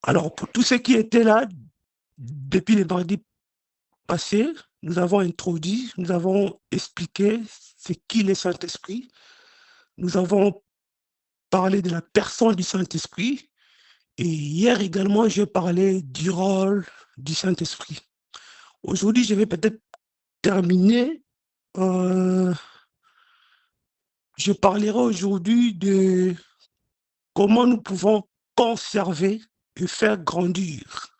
Alors, pour tous ceux qui étaient là depuis les mardis passés, nous avons introduit, nous avons expliqué ce qu'est le Saint-Esprit. Nous avons parlé de la personne du Saint-Esprit. Et hier également, j'ai parlé du rôle du Saint-Esprit. Aujourd'hui, je vais peut-être terminer. Je parlerai aujourd'hui de comment nous pouvons conserver et faire grandir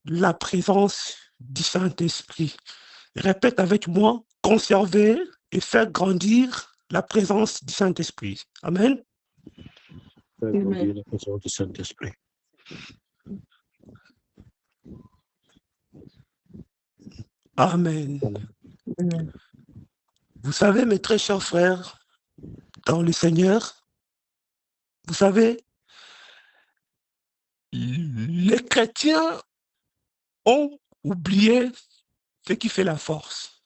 la présence du Saint-Esprit. Répète avec moi, conserver et faire grandir la présence du Saint-Esprit. Amen. Faire grandir la présence du Saint-Esprit. Amen. Amen. Vous savez, mes très chers frères, dans le Seigneur, vous savez, les chrétiens ont oublié ce qui fait la force.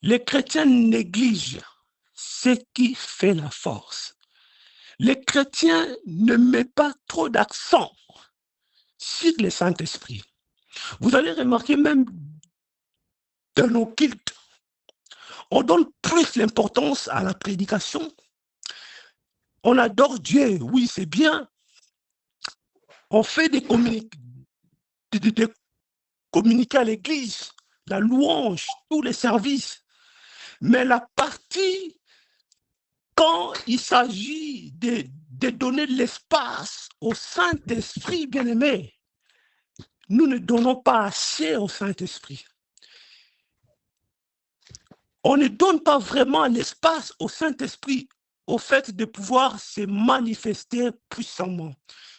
Les chrétiens négligent ce qui fait la force. Les chrétiens ne mettent pas trop d'accent sur le Saint-Esprit. Vous allez remarquer même dans nos cultes, on donne plus l'importance à la prédication. On adore Dieu, oui, c'est bien. On fait des communiqués à l'église, la louange, tous les services. Mais la partie, quand il s'agit de donner l'espace au Saint-Esprit, bien-aimé, nous ne donnons pas assez au Saint-Esprit. On ne donne pas vraiment l'espace au Saint-Esprit au fait de pouvoir se manifester puissamment.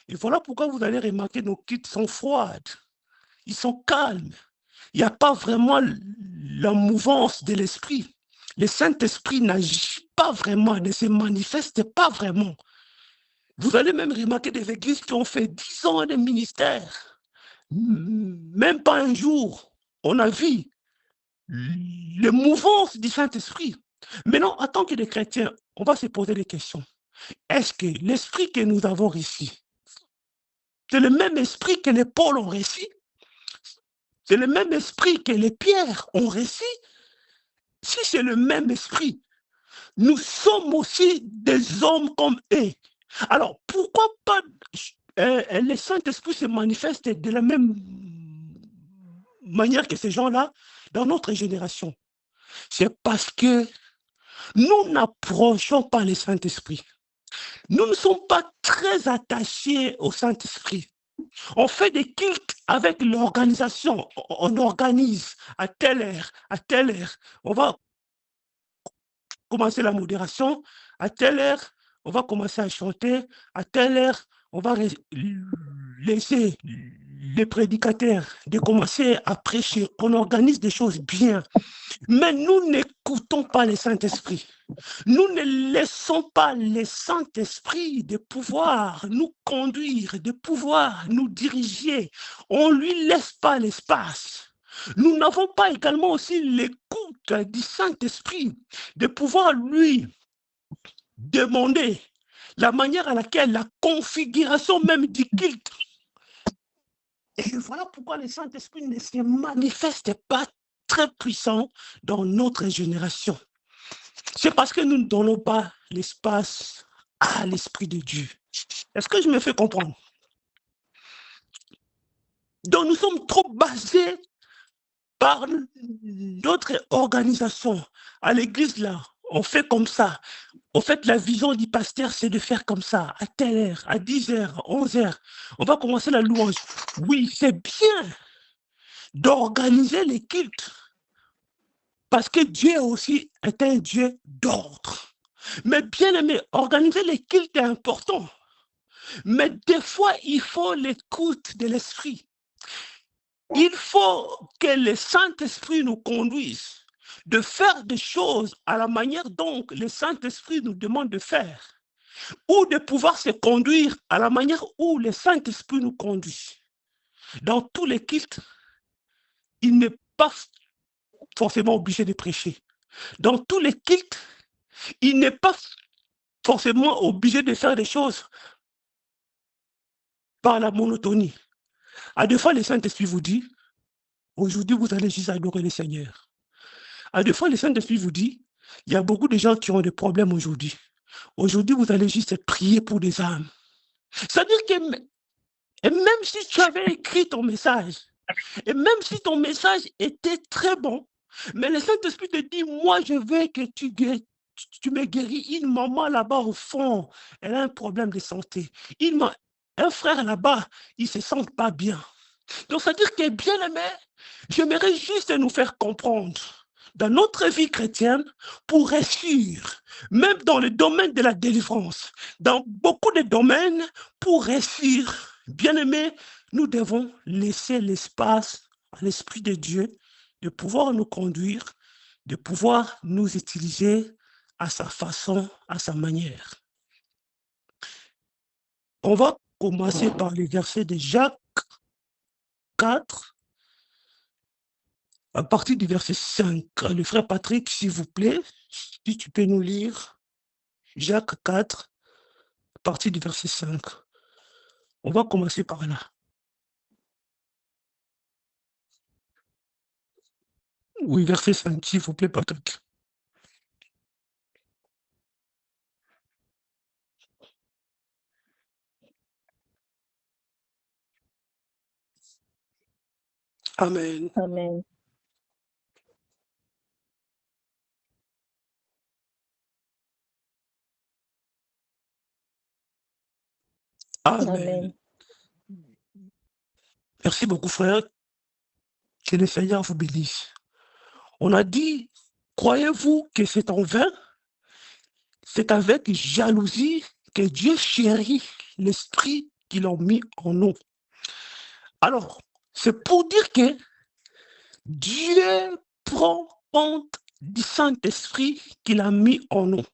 Et voilà pourquoi vous allez remarquer nos cultes sont froides, ils sont calmes. Il n'y a pas vraiment la mouvance de l'esprit. Le Saint-Esprit n'agit pas vraiment, ne se manifeste pas vraiment. Vous allez même remarquer des églises qui ont fait 10 ans de ministère. Même pas un jour, on a vu les mouvances du Saint-Esprit. Maintenant, en tant que des chrétiens, on va se poser des questions. Est-ce que l'esprit que nous avons reçu, c'est le même esprit que les Paul ont reçu? C'est le même esprit que les Pierre ont reçu? Si c'est le même esprit, nous sommes aussi des hommes comme eux. Alors, pourquoi pas le Saint-Esprit se manifeste de la même manière que ces gens-là dans notre génération? C'est parce que nous n'approchons pas le Saint-Esprit. Nous ne sommes pas très attachés au Saint-Esprit. On fait des cultes avec l'organisation. On organise à telle heure, à telle heure. On va commencer la modération. À telle heure, on va commencer à chanter. À telle heure, on va laisser les prédicateurs de commencer à prêcher. On organise des choses bien. Mais nous n'écoutons pas le Saint-Esprit. Nous ne laissons pas le Saint-Esprit de pouvoir nous conduire, de pouvoir nous diriger. On ne lui laisse pas l'espace. Nous n'avons pas également aussi l'écoute du Saint-Esprit de pouvoir lui demander la manière à laquelle la configuration même du culte. Et voilà pourquoi le Saint-Esprit ne se manifeste pas très puissant dans notre génération. C'est parce que nous ne donnons pas l'espace à l'Esprit de Dieu. Est-ce que je me fais comprendre? Donc nous sommes trop basés par notre organisation. À l'église, là, on fait comme ça. En fait, la vision du pasteur, c'est de faire comme ça, à telle heure, à 10h, 11h. On va commencer la louange. Oui, c'est bien d'organiser les cultes. Parce que Dieu aussi est un Dieu d'ordre. Mais bien aimé, organiser les cultes est important. Mais des fois, il faut l'écoute de l'esprit. Il faut que le Saint-Esprit nous conduise de faire des choses à la manière dont le Saint-Esprit nous demande de faire, ou de pouvoir se conduire à la manière où le Saint-Esprit nous conduit. Dans tous les cultes, il n'est pas forcément obligé de prêcher. Dans tous les cultes, il n'est pas forcément obligé de faire des choses par la monotonie. À deux fois, le Saint-Esprit vous dit, aujourd'hui, vous allez juste adorer le Seigneur. À deux fois, le Saint-Esprit vous dit, il y a beaucoup de gens qui ont des problèmes aujourd'hui. Aujourd'hui, vous allez juste prier pour des âmes. C'est-à-dire que et même si tu avais écrit ton message, et même si ton message était très bon, mais le Saint-Esprit te dit, moi, je veux que tu me guéris. Une maman là-bas au fond, elle a un problème de santé. Un frère là-bas, il ne se sent pas bien. Donc, c'est-à-dire que, bien aimé, j'aimerais juste nous faire comprendre dans notre vie chrétienne pour réussir, même dans le domaine de la délivrance, dans beaucoup de domaines, pour réussir, bien aimé, nous devons laisser l'espace à l'Esprit de Dieu de pouvoir nous conduire, de pouvoir nous utiliser à sa façon, à sa manière. On va commencer par les versets de Jacques 4, à partir du verset 5. Le frère Patrick, s'il vous plaît, si tu peux nous lire Jacques 4, à partir du verset 5. On va commencer par là. Oui, verset 5, s'il vous plaît, Patrick. Amen. Amen. Amen. Amen. Merci beaucoup, frère. Que le Seigneur vous bénisse. On a dit, croyez-vous que c'est en vain? C'est avec jalousie que Dieu chérit l'esprit qu'il a mis en nous. Alors, c'est pour dire que Dieu prend compte du Saint-Esprit qu'il a mis en nous.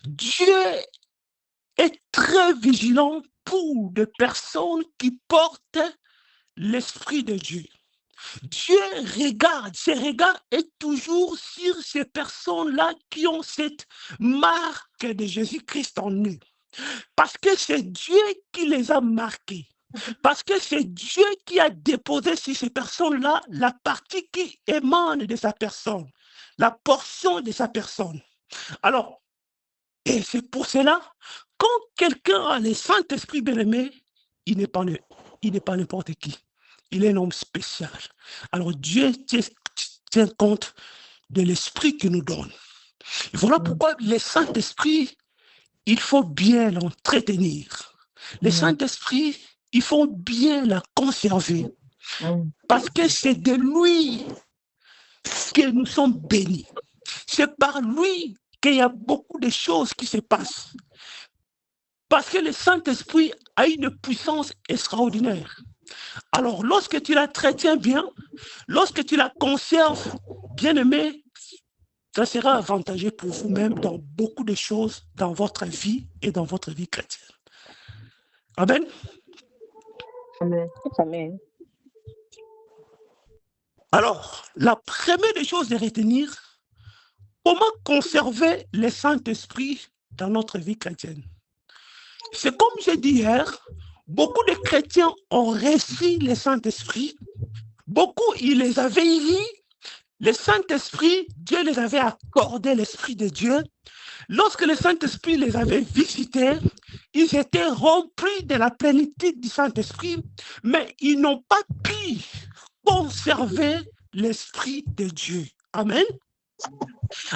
Dieu est très vigilant pour des personnes qui portent l'Esprit de Dieu. Dieu regarde, ses regards est toujours sur ces personnes-là qui ont cette marque de Jésus-Christ en eux. Parce que c'est Dieu qui les a marqués. Parce que c'est Dieu qui a déposé sur ces personnes-là la partie qui émane de sa personne, la portion de sa personne. Alors, et c'est pour cela, quand quelqu'un a le Saint-Esprit bien-aimé, il n'est pas n'importe qui. Il est un homme spécial. Alors, Dieu tient compte de l'esprit qu'il nous donne. Et voilà pourquoi le Saint-Esprit, il faut bien l'entretenir. Le Saint-Esprit, il faut bien la conserver. Parce que c'est de lui que nous sommes bénis. C'est par lui qu'il y a beaucoup de choses qui se passent. Parce que le Saint-Esprit a une puissance extraordinaire. Alors, lorsque tu la traites bien, lorsque tu la conserves, bien aimé, ça sera avantageux pour vous-même dans beaucoup de choses dans votre vie et dans votre vie chrétienne. Amen. Amen. Amen. Alors, la première des choses à retenir, comment conserver le Saint-Esprit dans notre vie chrétienne? C'est comme j'ai dit hier, beaucoup de chrétiens ont reçu le Saint-Esprit. Beaucoup, ils les avaient élis. Le Saint-Esprit, Dieu les avait accordé l'Esprit de Dieu. Lorsque le Saint-Esprit les avait visités, ils étaient remplis de la plénitude du Saint-Esprit, mais ils n'ont pas pu conserver l'Esprit de Dieu. Amen.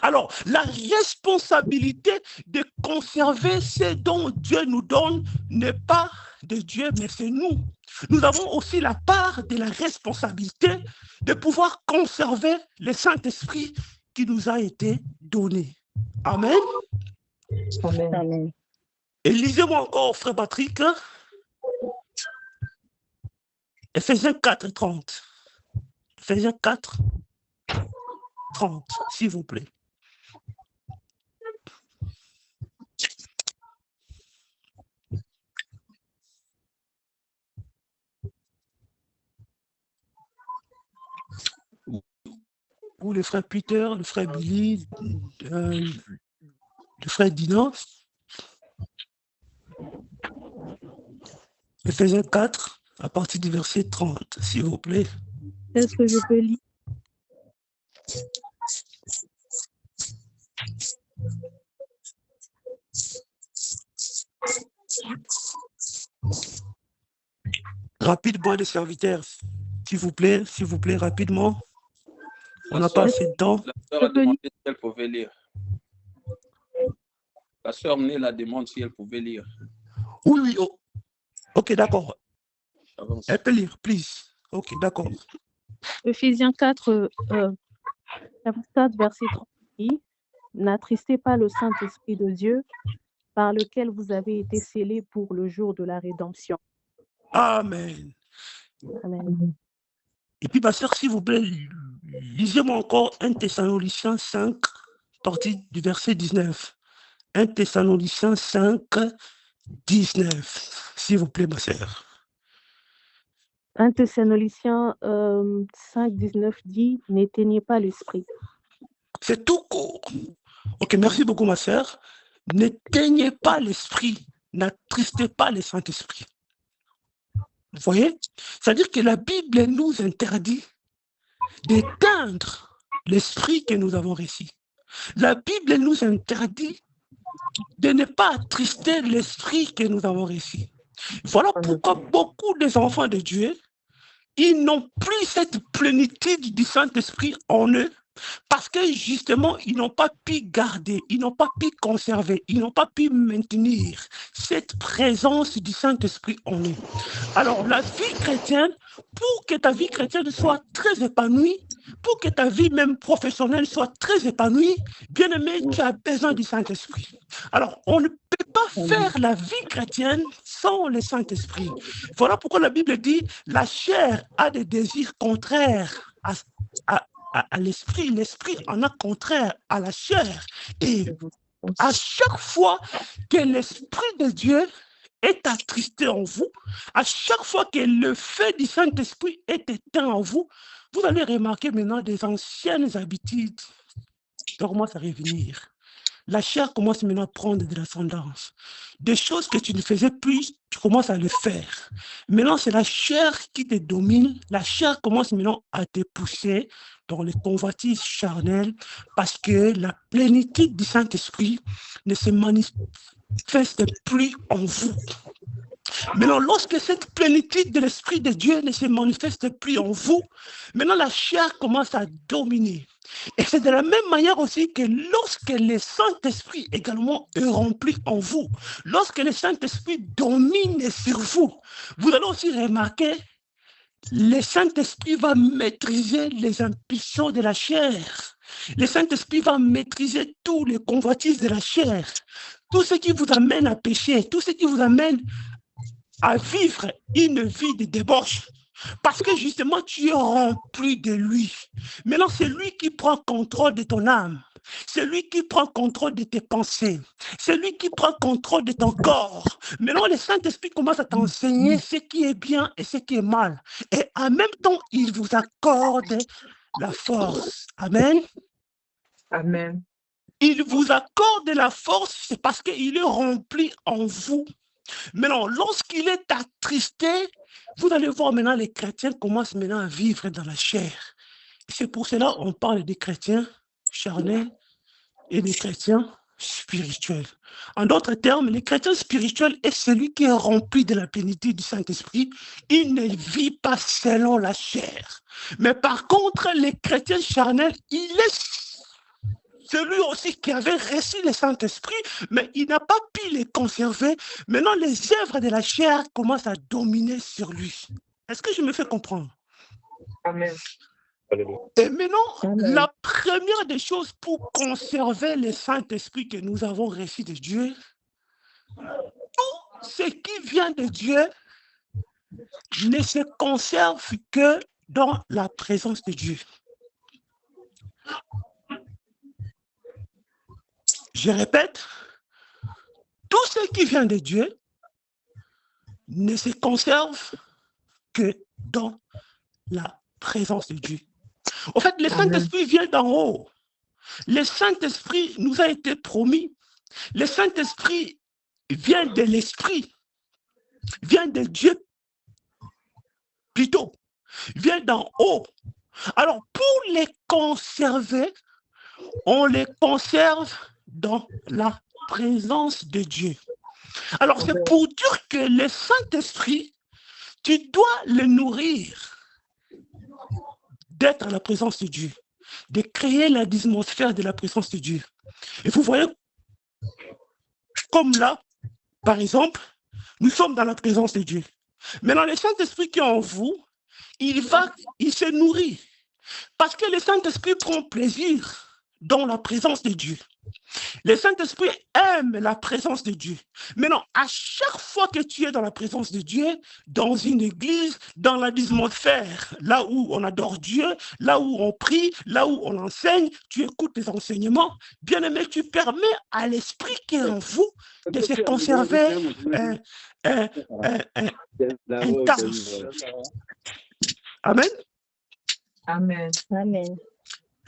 Alors, la responsabilité de conserver ce dont Dieu nous donne n'est pas de Dieu, mais c'est nous. Nous avons aussi la part de la responsabilité de pouvoir conserver le Saint-Esprit qui nous a été donné. Amen. Amen. Amen. Et lisez-moi encore, frère Patrick, Ephésiens 4, 30. Ephésiens 4, 30, s'il vous plaît. Ou le frère Peter, le frère Billy, le frère Dino. Éphésiens 4, à partir du verset 30, s'il vous plaît. Est-ce que je peux lire? Rapidement, les serviteurs, s'il vous plaît, rapidement. On n'a pas assez de temps. La sœur a demandé si elle pouvait lire. La sœur Né la demande si elle pouvait lire. Oui, oh. Ok, d'accord. Avance. Elle peut lire, please. Ok, d'accord. Éphésiens 4, 4, verset 30 dit, « N'attristez pas le Saint-Esprit de Dieu, par lequel vous avez été scellés pour le jour de la rédemption. Amen. » Amen. Et puis, ma sœur, s'il vous plaît, lisez-moi encore 1 Thessaloniciens 5, partie du verset 19. 1 Thessaloniciens 5, 19. S'il vous plaît, ma sœur. 1 Thessaloniciens 5, 19 dit, « N'éteignez pas l'esprit. » C'est tout court. Ok, merci beaucoup, ma sœur. N'éteignez pas l'esprit, n'attristez pas le Saint-Esprit. Vous voyez? C'est-à-dire que la Bible nous interdit d'éteindre l'esprit que nous avons reçu. La Bible nous interdit de ne pas attrister l'esprit que nous avons reçu. Voilà pourquoi beaucoup des enfants de Dieu, ils n'ont plus cette plénitude du Saint-Esprit en eux, parce que justement, ils n'ont pas pu garder, ils n'ont pas pu conserver, ils n'ont pas pu maintenir cette présence du Saint-Esprit en eux. Alors, la vie chrétienne, pour que ta vie chrétienne soit très épanouie, pour que ta vie même professionnelle soit très épanouie, bien aimé, tu as besoin du Saint-Esprit. Alors, on ne peut pas faire la vie chrétienne sans le Saint-Esprit. Voilà pourquoi la Bible dit, la chair a des désirs contraires à l'esprit, l'esprit en a contraire à la chair. Et à chaque fois que l'Esprit de Dieu est attristé en vous, à chaque fois que le feu du Saint-Esprit est éteint en vous, vous allez remarquer maintenant des anciennes habitudes qui commencent à revenir. La chair commence maintenant à prendre de l'ascendance. Des choses que tu ne faisais plus, tu commences à le faire. Maintenant, c'est la chair qui te domine. La chair commence maintenant à te pousser dans les convoitises charnelles parce que la plénitude du Saint-Esprit ne se manifeste plus en vous. Maintenant, lorsque cette plénitude de l'Esprit de Dieu ne se manifeste plus en vous, maintenant la chair commence à dominer. Et c'est de la même manière aussi que lorsque le Saint-Esprit également est rempli en vous, lorsque le Saint-Esprit domine sur vous, vous allez aussi remarquer, le Saint-Esprit va maîtriser les impulsions de la chair. Le Saint-Esprit va maîtriser tous les convoitises de la chair, tout ce qui vous amène à pécher, tout ce qui vous amène à vivre une vie de débauche. Parce que justement, tu es rempli de lui. Maintenant, c'est lui qui prend contrôle de ton âme. C'est lui qui prend contrôle de tes pensées. C'est lui qui prend contrôle de ton corps. Maintenant, le Saint-Esprit commence à t'enseigner ce qui est bien et ce qui est mal. Et en même temps, il vous accorde la force. Amen. Amen. Il vous accorde la force, c'est parce qu'il est rempli en vous. Maintenant, lorsqu'il est attristé, vous allez voir maintenant les chrétiens commencent maintenant à vivre dans la chair. C'est pour cela qu'on parle des chrétiens charnels et des chrétiens spirituels. En d'autres termes, les chrétiens spirituels est celui qui est rempli de la plénitude du Saint-Esprit. Il ne vit pas selon la chair. Mais par contre, les chrétiens charnels, il est celui aussi qui avait reçu le Saint-Esprit, mais il n'a pas pu les conserver. Maintenant, les œuvres de la chair commencent à dominer sur lui. Est-ce que je me fais comprendre? Amen. Et maintenant, la première des choses pour conserver le Saint-Esprit que nous avons reçu de Dieu, tout ce qui vient de Dieu ne se conserve que dans la présence de Dieu. Je répète, tout ce qui vient de Dieu ne se conserve que dans la présence de Dieu. En fait, le Saint-Esprit vient d'en haut. Le Saint-Esprit nous a été promis. Le Saint-Esprit vient de l'Esprit. vient de Dieu plutôt, vient d'en haut. Alors, pour les conserver, on les conserve dans la présence de Dieu. Alors, c'est pour dire que le Saint-Esprit, tu dois le nourrir d'être à la présence de Dieu, de créer l'atmosphère de la présence de Dieu. Et vous voyez, comme là, par exemple, nous sommes dans la présence de Dieu. Maintenant, le Saint-Esprit qui est en vous, il se nourrit. Parce que le Saint-Esprit prend plaisir dans la présence de Dieu. Le Saint-Esprit aime la présence de Dieu. Maintenant, à chaque fois que tu es dans la présence de Dieu, dans une église, dans l'atmosphère, là où on adore Dieu, là où on prie, là où on enseigne, tu écoutes les enseignements, bien aimé, tu permets à l'Esprit qui est en vous de se conserver intense. Amen. Amen. Amen.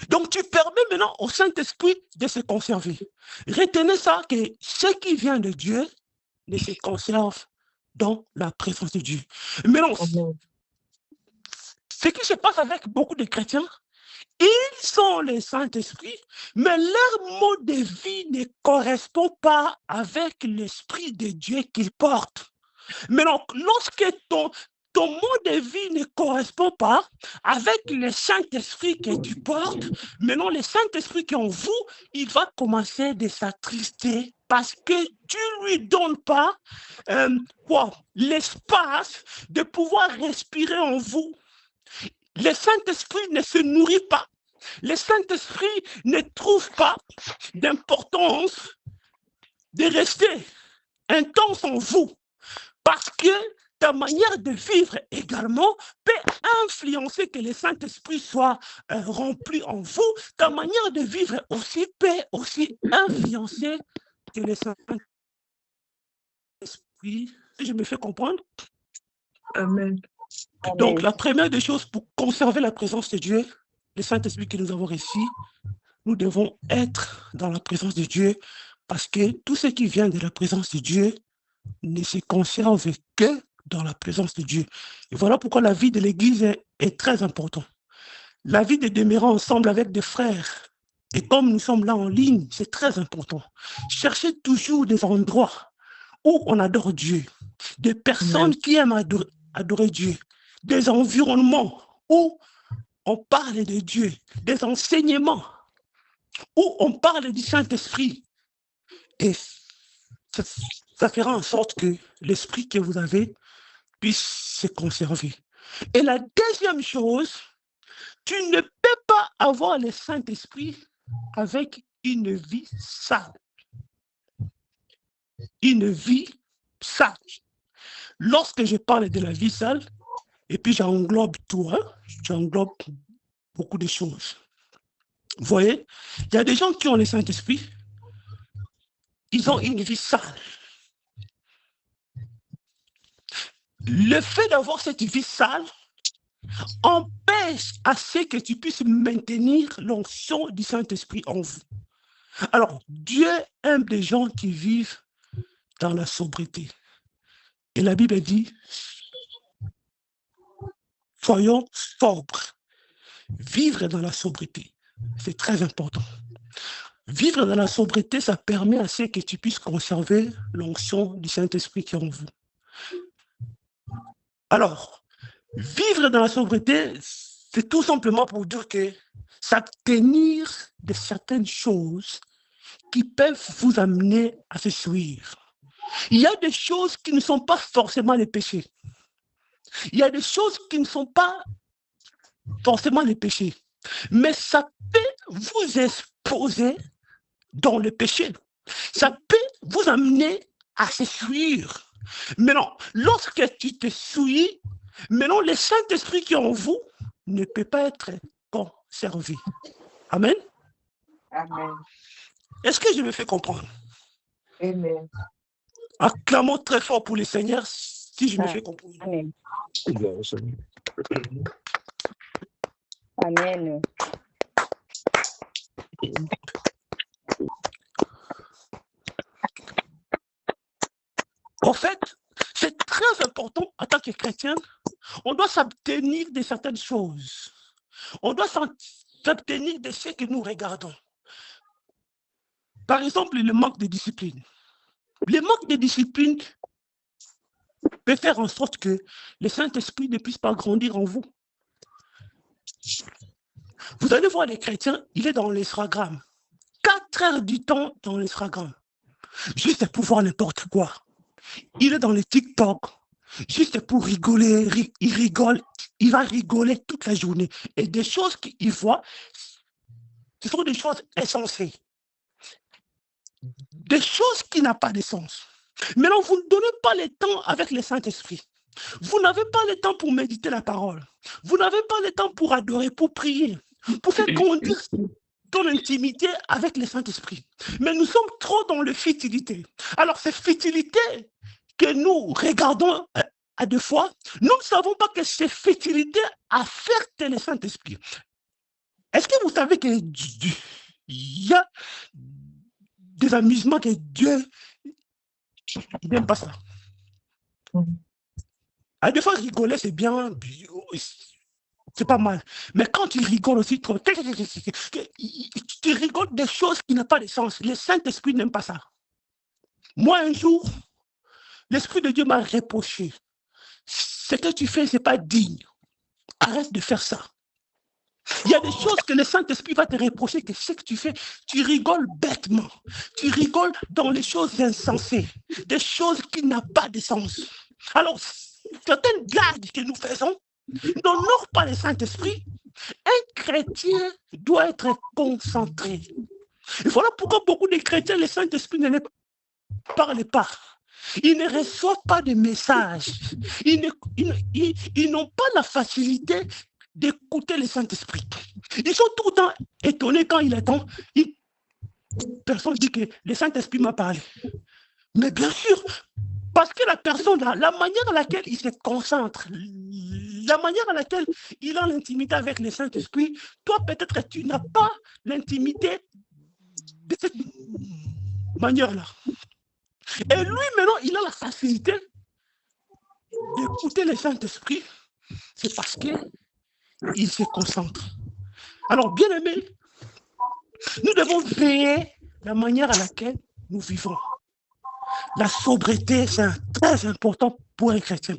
Donc, tu permets maintenant au Saint-Esprit de se conserver. Retenez ça, que ce qui vient de Dieu ne se conserve dans la présence de Dieu. Maintenant, Amen. ce qui se passe avec beaucoup de chrétiens, ils sont le Saint-Esprit, mais leur mode de vie ne correspond pas avec l'Esprit de Dieu qu'ils portent. Maintenant, lorsque ton mode de vie ne correspond pas avec le Saint-Esprit que tu portes, maintenant le Saint-Esprit qui est en vous, il va commencer de s'attrister parce que tu ne lui donnes pas l'espace de pouvoir respirer en vous. Le Saint-Esprit ne se nourrit pas. Le Saint-Esprit ne trouve pas d'importance de rester intense en vous parce que ta manière de vivre également peut influencer que le Saint-Esprit soit rempli en vous. Ta manière de vivre aussi peut aussi influencer que le Saint-Esprit, si je me fais comprendre. Amen. Donc, la première des choses pour conserver la présence de Dieu, le Saint-Esprit que nous avons reçu, nous devons être dans la présence de Dieu parce que tout ce qui vient de la présence de Dieu ne se conserve que dans la présence de Dieu. Et voilà pourquoi la vie de l'Église est très importante. La vie de demeurer ensemble avec des frères, et comme nous sommes là en ligne, c'est très important. Cherchez toujours des endroits où on adore Dieu, des personnes qui aiment adorer Dieu, des environnements où on parle de Dieu, des enseignements où on parle du Saint-Esprit. Et ça fera en sorte que l'esprit que vous avez puisse se conserver. Et la deuxième chose, tu ne peux pas avoir le Saint-Esprit avec une vie sale. Une vie sale. Lorsque je parle de la vie sale, et puis j'englobe tout, j'englobe beaucoup de choses. Vous voyez, il y a des gens qui ont le Saint-Esprit, ils ont une vie sale. Le fait d'avoir cette vie sale empêche à ce que tu puisses maintenir l'onction du Saint-Esprit en vous. Alors, Dieu aime des gens qui vivent dans la sobriété. Et la Bible dit, soyons sobres. Vivre dans la sobriété, c'est très important. Vivre dans la sobriété, ça permet à ce que tu puisses conserver l'onction du Saint-Esprit qui est en vous. Alors, vivre dans la sobriété, c'est tout simplement pour dire que s'abstenir de certaines choses qui peuvent vous amener à se suivre. Il y a des choses qui ne sont pas forcément les péchés. Il y a des choses qui ne sont pas forcément les péchés. Mais ça peut vous exposer dans le péché. Ça peut vous amener à se suivre. Maintenant, lorsque tu te souilles, maintenant le Saint-Esprit qui est en vous ne peut pas être conservé. Amen. Amen. Est-ce que je me fais comprendre? Amen. Acclamons très fort pour le Seigneur si je me fais comprendre. Amen. Amen. En fait, c'est très important en tant que chrétien, on doit s'abstenir de certaines choses. On doit s'abstenir de ce que nous regardons. Par exemple, le manque de discipline. Le manque de discipline peut faire en sorte que le Saint-Esprit ne puisse pas grandir en vous. Vous allez voir les chrétiens, il est dans l'Instagram. 4 heures du temps dans l'Instagram. Juste pour voir n'importe quoi. Il est dans les TikTok. Juste pour rigoler. Il rigole. Il va rigoler toute la journée. Et des choses qu'il voit, ce sont des choses insensées. Des choses qui n'ont pas de sens. Maintenant, vous ne donnez pas le temps avec le Saint-Esprit. Vous n'avez pas le temps pour méditer la parole. Vous n'avez pas le temps pour adorer, pour prier, pour faire grandir ton intimité avec le Saint-Esprit. Mais nous sommes trop dans le futilité. Alors, cette futilité que nous regardons à 2 fois, nous ne savons pas que cette futilité affecte le Saint-Esprit. Est-ce que vous savez qu'il y a des amusements que Dieu n'aime pas ça? À 2 fois, rigoler, c'est bien, c'est pas mal. Mais quand il rigole aussi, tu rigoles des choses qui n'ont pas de sens. Le Saint-Esprit n'aime pas ça. Moi, un jour, l'Esprit de Dieu m'a reproché. Ce que tu fais, ce n'est pas digne. Arrête de faire ça. Il y a des choses que le Saint-Esprit va te reprocher, que ce que tu fais, tu rigoles bêtement. Tu rigoles dans les choses insensées, des choses qui n'ont pas de sens. Alors, certaines blagues que nous faisons n'honorent pas le Saint-Esprit. Un chrétien doit être concentré. Et voilà pourquoi beaucoup de chrétiens, le Saint-Esprit ne les parle pas. Ils ne reçoivent pas de messages. Ils n'ont pas la facilité d'écouter le Saint-Esprit. Ils sont tout le temps étonnés quand il attend. Personne dit que le Saint-Esprit m'a parlé. Mais bien sûr, parce que la personne, la manière à laquelle il se concentre, la manière à laquelle il a l'intimité avec le Saint-Esprit, toi peut-être tu n'as pas l'intimité de cette manière-là. Et lui maintenant, il a la facilité d'écouter le Saint-Esprit, c'est parce qu'il se concentre. Alors bien aimé, nous devons veiller la manière à laquelle nous vivons. La sobriété, c'est très important pour un chrétien.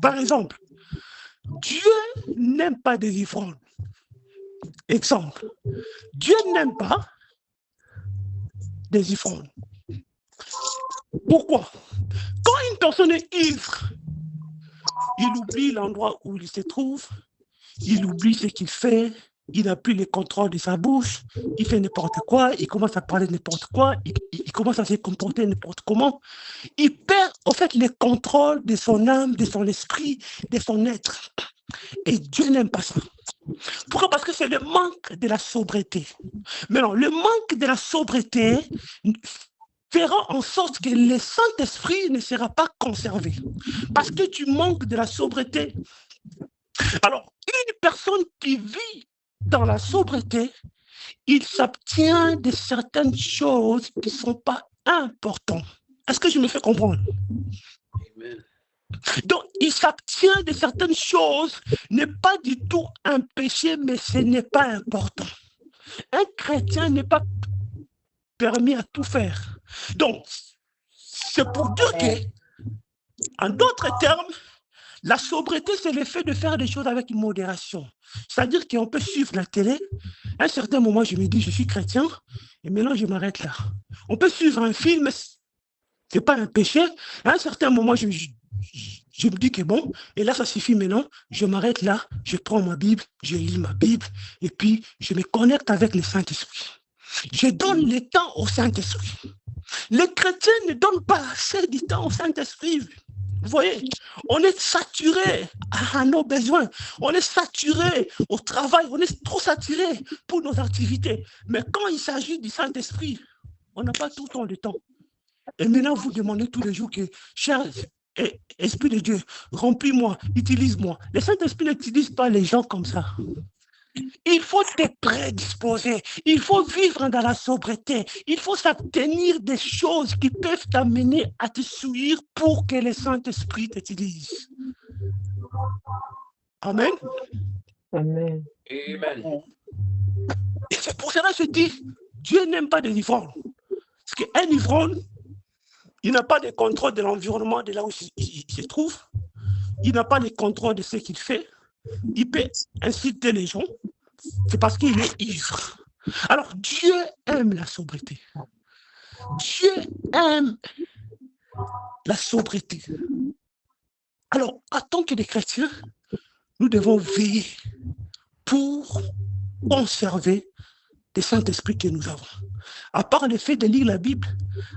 Par exemple, Dieu n'aime pas des ivrognes. Exemple, Dieu n'aime pas des ivrognes. Pourquoi? Quand une personne est ivre, il oublie l'endroit où il se trouve, il oublie ce qu'il fait, il n'a plus le contrôle de sa bouche, il fait n'importe quoi, il commence à parler n'importe quoi, il commence à se comporter n'importe comment. Il perd en fait le contrôle de son âme, de son esprit, de son être. Et Dieu n'aime pas ça. Pourquoi? Parce que c'est le manque de la sobriété. Maintenant, le manque de la sobriété fera en sorte que le Saint-Esprit ne sera pas conservé. Parce que tu manques de la sobriété. Alors, une personne qui vit dans la sobriété, il s'abstient de certaines choses qui ne sont pas importantes. Est-ce que je me fais comprendre? Amen. Donc, il s'abstient de certaines choses, n'est pas du tout un péché, mais ce n'est pas important. Un chrétien n'est pas permis à tout faire. Donc, c'est pour dire que, en d'autres termes, la sobriété, c'est le fait de faire des choses avec modération. C'est-à-dire qu'on peut suivre la télé. À un certain moment, je me dis, je suis chrétien, et maintenant, je m'arrête là. On peut suivre un film, ce n'est pas un péché. À un certain moment, je me dis que bon, et là, ça suffit maintenant, je m'arrête là, je prends ma Bible, je lis ma Bible, et puis je me connecte avec le Saint-Esprit. Je donne le temps au Saint-Esprit. Les chrétiens ne donnent pas assez de temps au Saint-Esprit. Vous voyez, on est saturé à nos besoins, on est saturé au travail, on est trop saturé pour nos activités. Mais quand il s'agit du Saint-Esprit, on n'a pas tout le temps le temps. Et maintenant, vous demandez tous les jours que, cher Esprit de Dieu, remplis-moi, utilise-moi. Le Saint-Esprit n'utilise pas les gens comme ça. Il faut te prédisposer. Il faut vivre dans la sobriété. Il faut s'abstenir des choses qui peuvent t'amener à te souiller pour que le Saint-Esprit t'utilise. Amen. Amen. Amen. Et c'est pour cela que je dis, Dieu n'aime pas des ivrognes. Parce qu'un ivrogne, il n'a pas de contrôle de l'environnement de là où il se trouve. Il n'a pas de contrôle de ce qu'il fait. Il peut inciter les gens. C'est parce qu'il est ivre. Alors, Dieu aime la sobriété. Dieu aime la sobriété. Alors, en tant que des chrétiens, nous devons veiller pour conserver le Saint-Esprit que nous avons. À part le fait de lire la Bible,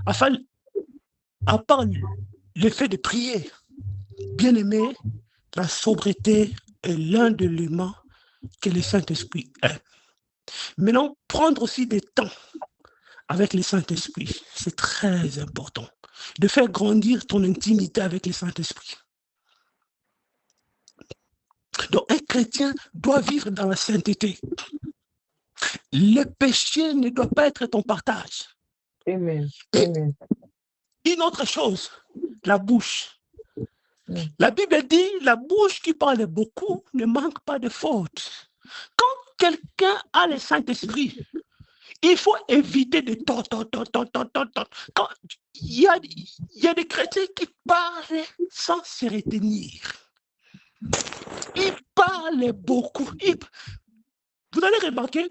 à part le fait de prier, bien aimé, la sobriété est l'un des éléments que le Saint-Esprit aime. Maintenant, prendre aussi des temps avec le Saint-Esprit, c'est très important. De faire grandir ton intimité avec le Saint-Esprit. Donc, un chrétien doit vivre dans la sainteté. Le péché ne doit pas être ton partage. Amen. Amen. Une autre chose, la bouche. La Bible dit, la bouche qui parle beaucoup ne manque pas de faute. Quand quelqu'un a le Saint-Esprit, il faut éviter de Quand il y a des chrétiens qui parlent sans se retenir. Ils parlent beaucoup. Vous allez remarquer,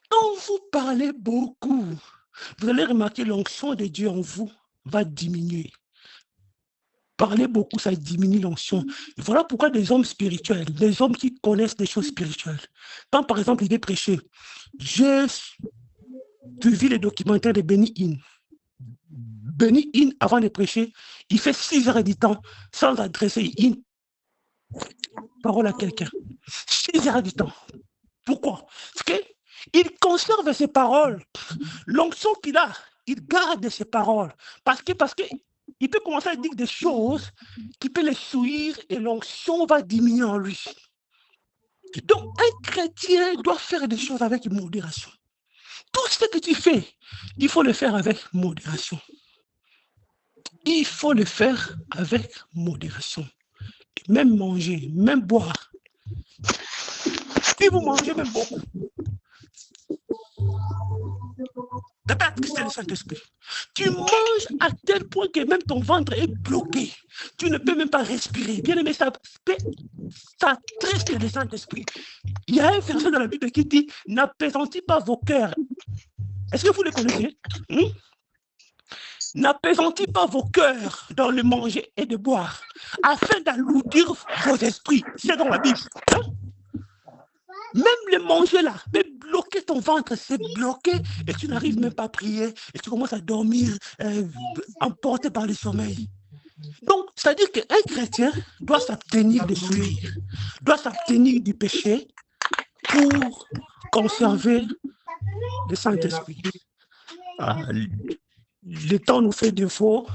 quand vous parlez beaucoup, vous allez remarquer l'onction de Dieu en vous va diminuer. Parler beaucoup, ça diminue l'onction. Voilà pourquoi des hommes spirituels, des hommes qui connaissent des choses spirituelles, quand par exemple il est prêché, j'ai vu les documentaires de Benny Hinn. Benny Hinn, avant de prêcher, il fait 6 heures du temps sans adresser une parole à quelqu'un. 6 heures du temps. Pourquoi? Parce qu'il conserve ses paroles. L'onction qu'il a, il garde ses paroles. Parce que il peut commencer à dire des choses qui peuvent les souiller et l'onction va diminuer en lui. Donc, un chrétien doit faire des choses avec modération. Tout ce que tu fais, il faut le faire avec modération. Il faut le faire avec modération. Même manger, même boire. Si vous mangez même beaucoup, d'abord que c'est le Saint-Esprit. Tu manges à tel point que même ton ventre est bloqué. Tu ne peux même pas respirer. Bien aimé, ça triste le Saint-Esprit. Il y a un verset dans la Bible qui dit « N'apaisantis pas vos cœurs ». Est-ce que vous le connaissez? N'apaisantis pas vos cœurs dans le manger et de boire, afin d'alourdir vos esprits. C'est dans la Bible. Hein? Même le manger là, même bloquer ton ventre, c'est bloqué et tu n'arrives même pas à prier et tu commences à dormir emporté par le sommeil. Donc, c'est-à-dire qu'un chrétien doit s'abstenir de souillure, doit s'abstenir du péché pour conserver le Saint-Esprit. Le temps nous fait défaut.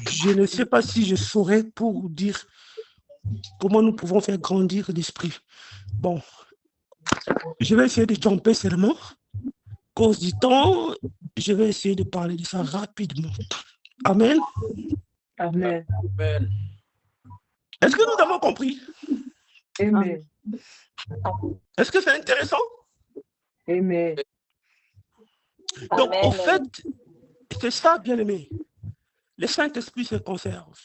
Je ne sais pas si je saurais pour dire comment nous pouvons faire grandir l'esprit. Bon, je vais essayer de jumper seulement. À cause du temps, je vais essayer de parler de ça rapidement. Amen. Amen. Amen. Est-ce que nous avons compris? Amen. Est-ce que c'est intéressant? Amen. Donc, Amen. en fait, c'est ça, bien aimé. Le Saint-Esprit se conserve.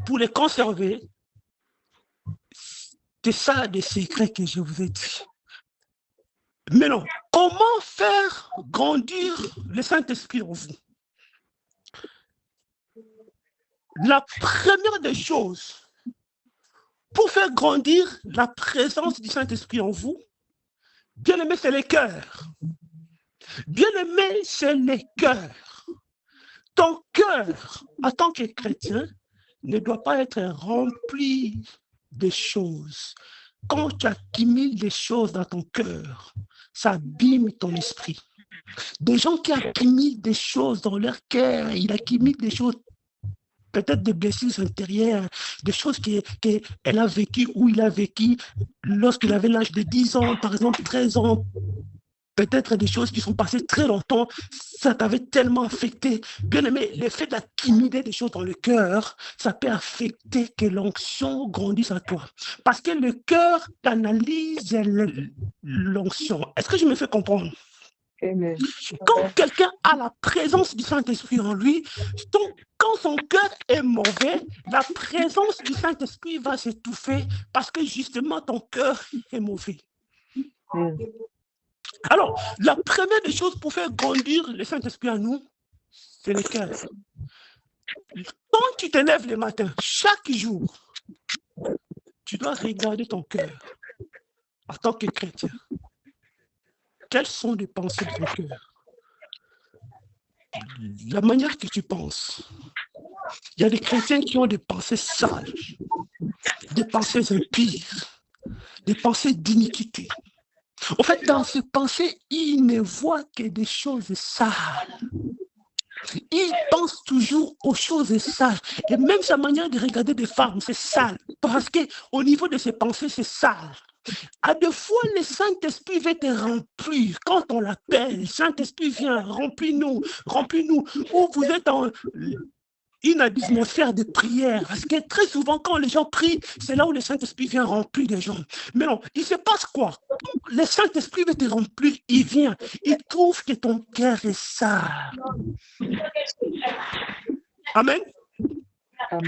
Pour les conserver, c'est ça des secrets que je vous ai dit. Maintenant, comment faire grandir le Saint-Esprit en vous? La première des choses, pour faire grandir la présence du Saint-Esprit en vous, bien aimé, c'est les cœurs. Bien aimé, c'est les cœurs. Ton cœur, en tant que chrétien, ne doit pas être rempli de choses. Quand tu accumules des choses dans ton cœur, ça abîme ton esprit. Des gens qui accumulent des choses dans leur cœur, ils accumulent des choses peut-être des blessures intérieures, des choses qu'elle a vécues ou il a vécu lorsqu'il avait l'âge de 10 ans, par exemple 13 ans, peut-être des choses qui sont passées très longtemps, ça t'avait tellement affecté. Bien aimé, l'effet d'accumuler des choses dans le cœur, ça peut affecter que l'onction grandisse en toi. Parce que le cœur canalise l'onction. Est-ce que je me fais comprendre? Amen. Quand quelqu'un a la présence du Saint-Esprit en lui, quand son cœur est mauvais, la présence du Saint-Esprit va s'étouffer parce que justement ton cœur est mauvais. Mm. Alors, la première des choses pour faire grandir le Saint-Esprit en nous, c'est le cœur. Quand tu te lèves le matin, chaque jour, tu dois regarder ton cœur en tant que chrétien. Quelles sont les pensées de ton cœur? La manière que tu penses. Il y a des chrétiens qui ont des pensées sales, des pensées impies, des pensées d'iniquité. En fait, dans ces pensées, ils ne voient que des choses sales. Ils pensent toujours aux choses sales. Et même sa manière de regarder des femmes, c'est sale. Parce qu'au niveau de ses pensées, c'est sale. À deux fois, le Saint-Esprit veut te remplir. Quand on l'appelle, le Saint-Esprit vient, remplis-nous, remplis-nous. Ou vous êtes en une atmosphère de prière. Parce que très souvent, quand les gens prient, c'est là où le Saint-Esprit vient remplir les gens. Mais non, il se passe quoi? Le Saint-Esprit veut te remplir, il vient. Il trouve que ton cœur est sale. Amen.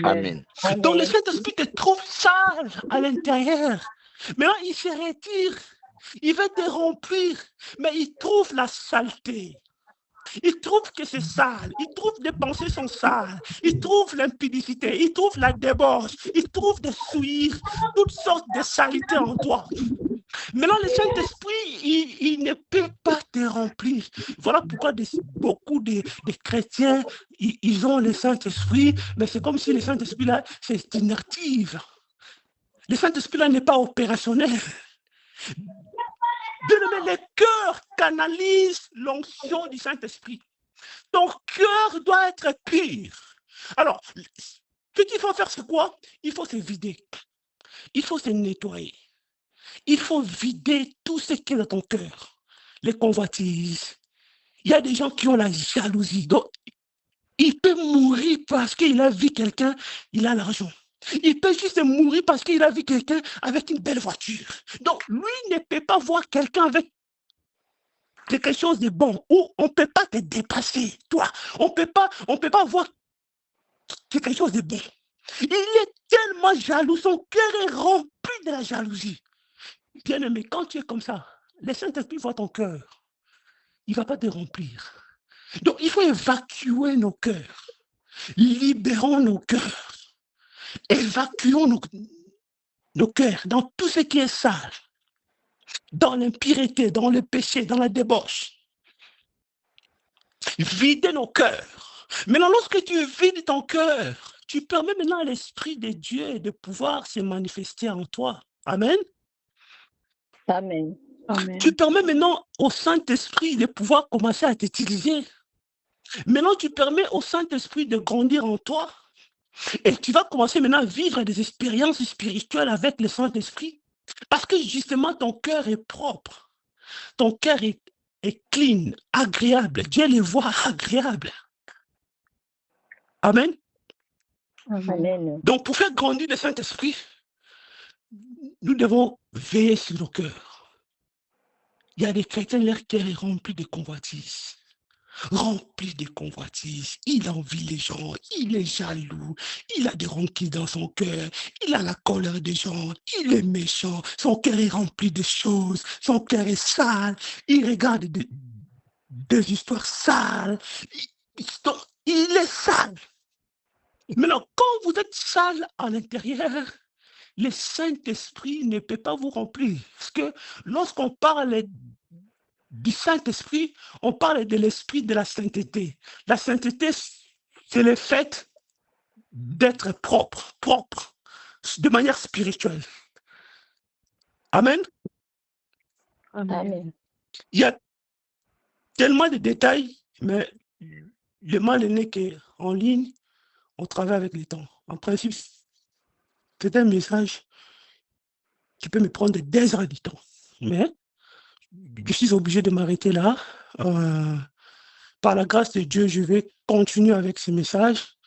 Amen. Donc le Saint-Esprit te trouve sale à l'intérieur. Maintenant, il se retire. Il veut te remplir, mais il trouve la saleté. Il trouve que c'est sale. Il trouve que les pensées sont sales. Il trouve l'impudicité. Il trouve la débauche. Il trouve des souillures, toutes sortes de saletés en toi. Maintenant, le Saint-Esprit, il ne peut pas te remplir. Voilà pourquoi beaucoup de chrétiens, ils ont le Saint-Esprit, mais c'est comme si le Saint-Esprit, là, c'est inactif. Le Saint-Esprit, là, n'est pas opérationnel. Le cœur canalise l'onction du Saint-Esprit. Ton cœur doit être pur. Alors, ce qu'il faut faire, c'est quoi? Il faut se vider. Il faut se nettoyer. Il faut vider tout ce qui est dans ton cœur. Les convoitises. Il y a des gens qui ont la jalousie. Donc, il peut mourir parce qu'il a vu quelqu'un, il a l'argent. Il peut juste mourir parce qu'il a vu quelqu'un avec une belle voiture. Donc, lui ne peut pas voir quelqu'un avec quelque chose de bon, ou on ne peut pas te dépasser, toi. On peut pas voir quelque chose de bon. Il est tellement jaloux, son cœur est rempli de la jalousie. Bien aimé, quand tu es comme ça, le Saint-Esprit voit ton cœur. Il ne va pas te remplir. Donc, il faut évacuer nos cœurs. Libérons nos cœurs. Évacuons nos cœurs dans tout ce qui est sale. Dans l'impureté, dans le péché, dans la débauche. Videz nos cœurs. Maintenant, lorsque tu vides ton cœur, tu permets maintenant à l'Esprit de Dieu de pouvoir se manifester en toi. Amen. Amen. Amen. Tu permets maintenant au Saint-Esprit de pouvoir commencer à t'utiliser. Maintenant, tu permets au Saint-Esprit de grandir en toi. Et tu vas commencer maintenant à vivre des expériences spirituelles avec le Saint-Esprit. Parce que justement, ton cœur est propre. Ton cœur est clean, agréable. Dieu les voit agréables. Amen. Amen. Donc, pour faire grandir le Saint-Esprit, nous devons veiller sur nos cœurs. Il y a des chrétiens, leur cœur est rempli de convoitises. Rempli de convoitises. Il envie les gens, il est jaloux, il a des rancunes dans son cœur, il a la colère des gens, il est méchant, son cœur est rempli de choses, son cœur est sale, il regarde des histoires sales, il est sale. Maintenant, quand vous êtes sale à l'intérieur, le Saint-Esprit ne peut pas vous remplir. Parce que lorsqu'on parle du Saint-Esprit, on parle de l'esprit de la sainteté. La sainteté, c'est le fait d'être propre, de manière spirituelle. Amen. Amen. Il y a tellement de détails, mais le mal n'est qu'en ligne, on travaille avec les temps. En principe, c'est un message qui peut me prendre des heures du temps. Mais je suis obligé de m'arrêter là. Par la grâce de Dieu, je vais continuer avec ce message.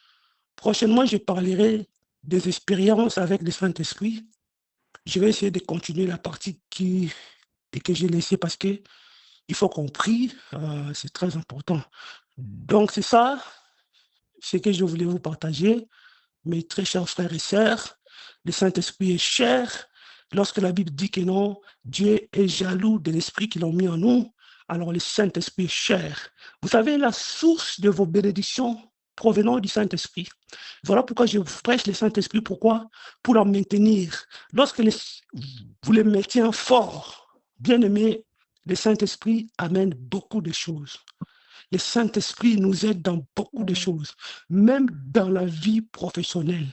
Prochainement, je parlerai des expériences avec le Saint-Esprit. Je vais essayer de continuer la partie que j'ai laissée parce que il faut qu'on prie, c'est très important. Donc, c'est ça, ce que je voulais vous partager. Mes très chers frères et sœurs, le Saint-Esprit est cher. Lorsque la Bible dit que non, Dieu est jaloux de l'Esprit qu'il a mis en nous, alors le Saint-Esprit est cher. Vous savez, la source de vos bénédictions provenant du Saint-Esprit. Voilà pourquoi je vous prêche le Saint-Esprit. Pourquoi? Pour la maintenir. Lorsque vous les mettez fort, bien aimé, le Saint-Esprit amène beaucoup de choses. Le Saint-Esprit nous aide dans beaucoup de choses, même dans la vie professionnelle,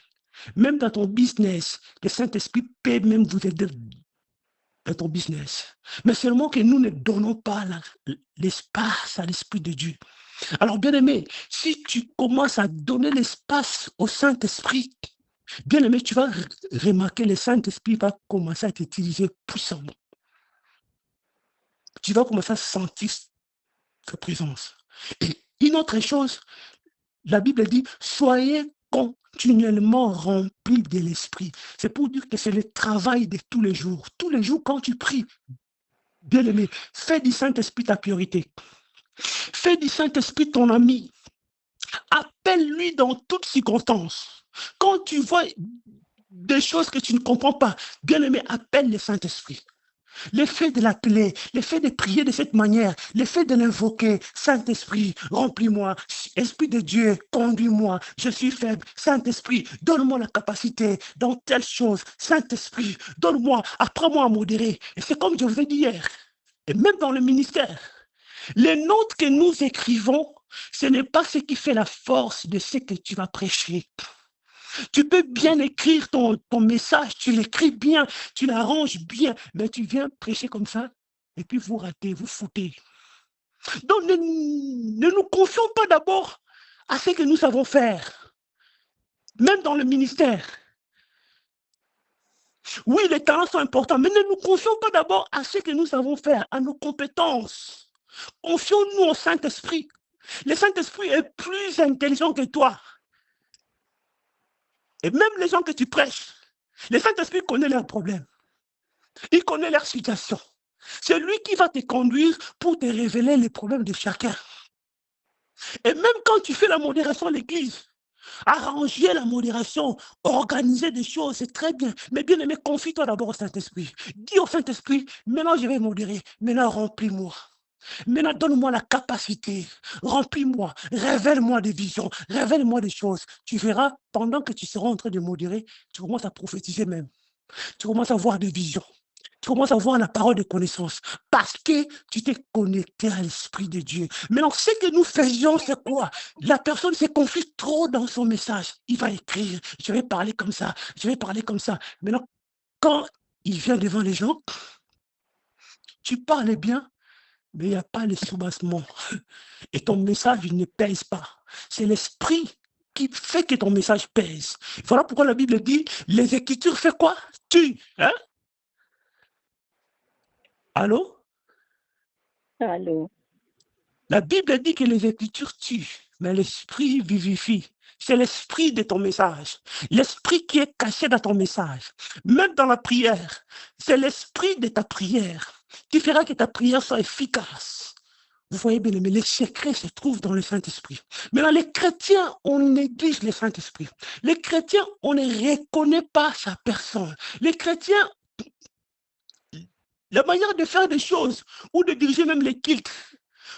même dans ton business. Le Saint-Esprit peut même vous aider dans ton business. Mais seulement que nous ne donnons pas l'espace à l'Esprit de Dieu. Alors, bien aimé, si tu commences à donner l'espace au Saint-Esprit, bien aimé, tu vas remarquer que le Saint-Esprit va commencer à t'utiliser puissamment. Tu vas commencer à sentir sa présence. Et une autre chose, la Bible dit, soyez continuellement remplis de l'Esprit. C'est pour dire que c'est le travail de tous les jours. Tous les jours, quand tu pries, bien aimé, fais du Saint-Esprit ta priorité. Fais du Saint-Esprit ton ami. Appelle-lui dans toutes circonstances. Quand tu vois des choses que tu ne comprends pas, bien aimé, appelle le Saint-Esprit. Le fait de l'appeler, le fait de prier de cette manière, le fait de l'invoquer, Saint-Esprit, remplis-moi, Esprit de Dieu, conduis-moi, je suis faible, Saint-Esprit, donne-moi la capacité dans telle chose, Saint-Esprit, donne-moi, apprends-moi à modérer. Et c'est comme je vous ai dit hier, et même dans le ministère, les notes que nous écrivons, ce n'est pas ce qui fait la force de ce que tu vas prêcher. Tu peux bien écrire ton message, tu l'écris bien, tu l'arranges bien, mais tu viens prêcher comme ça, et puis vous ratez, vous foutez. Donc, ne nous confions pas d'abord à ce que nous savons faire, même dans le ministère. Oui, les talents sont importants, mais ne nous confions pas d'abord à ce que nous savons faire, à nos compétences. Confions-nous au Saint-Esprit. Le Saint-Esprit est plus intelligent que toi. Et même les gens que tu prêches, le Saint-Esprit connaît leurs problèmes. Il connaît leur situation. C'est lui qui va te conduire pour te révéler les problèmes de chacun. Et même quand tu fais la modération à l'église, arranger la modération, organiser des choses, c'est très bien. Mais bien aimé, confie-toi d'abord au Saint-Esprit. Dis au Saint-Esprit, maintenant je vais modérer, maintenant remplis-moi. Maintenant, donne-moi la capacité, remplis-moi, révèle-moi des visions, révèle-moi des choses. Tu verras, pendant que tu seras en train de modérer, tu commences à prophétiser même. Tu commences à voir des visions. Tu commences à voir la parole de connaissance parce que tu t'es connecté à l'Esprit de Dieu. Maintenant, ce que nous faisions, c'est quoi? La personne se confie trop dans son message. Il va écrire, je vais parler comme ça, je vais parler comme ça. Maintenant, quand il vient devant les gens, tu parles bien, mais il n'y a pas le soubassement. Et ton message ne pèse pas. C'est l'Esprit qui fait que ton message pèse. Voilà pourquoi la Bible dit, les Écritures font quoi? Tu, hein? Allô? Allô? La Bible dit que les Écritures tuent, mais l'Esprit vivifie. C'est l'Esprit de ton message. L'Esprit qui est caché dans ton message. Même dans la prière, c'est l'Esprit de ta prière qui fera que ta prière soit efficace. Vous voyez bien, mais les secrets se trouvent dans le Saint-Esprit. Maintenant, les chrétiens, on néglige le Saint-Esprit. Les chrétiens, on ne reconnaît pas sa personne. Les chrétiens, la manière de faire des choses ou de diriger même les cultes,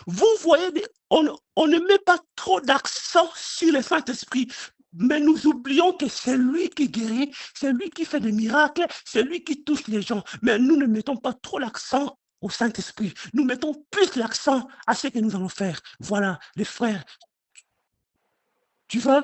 vous voyez, on ne met pas trop d'accent sur le Saint-Esprit, mais nous oublions que c'est lui qui guérit, c'est lui qui fait des miracles, c'est lui qui touche les gens. Mais nous ne mettons pas trop l'accent au Saint-Esprit. Nous mettons plus l'accent à ce que nous allons faire. Voilà, les frères, tu vas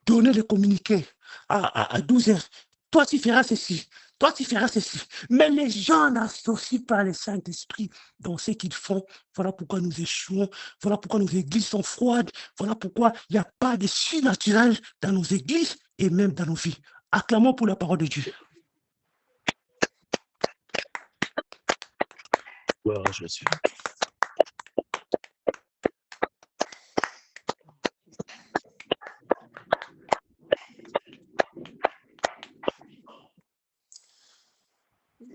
donner le communiqué à 12 heures. Toi, tu feras ceci. toi tu feras ceci. Mais les gens n'associent pas le Saint-Esprit dans ce qu'ils font. Voilà pourquoi nous échouons. Voilà pourquoi nos églises sont froides. Voilà pourquoi il n'y a pas de surnaturel dans nos églises et même dans nos vies. Acclamons pour la parole de Dieu. Gloire à Jésus.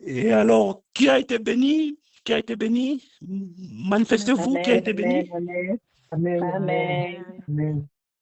Et alors, qui a été béni? Qui a été béni? Manifestez-vous qui a été béni? Amen. Amen. Amen. Amen.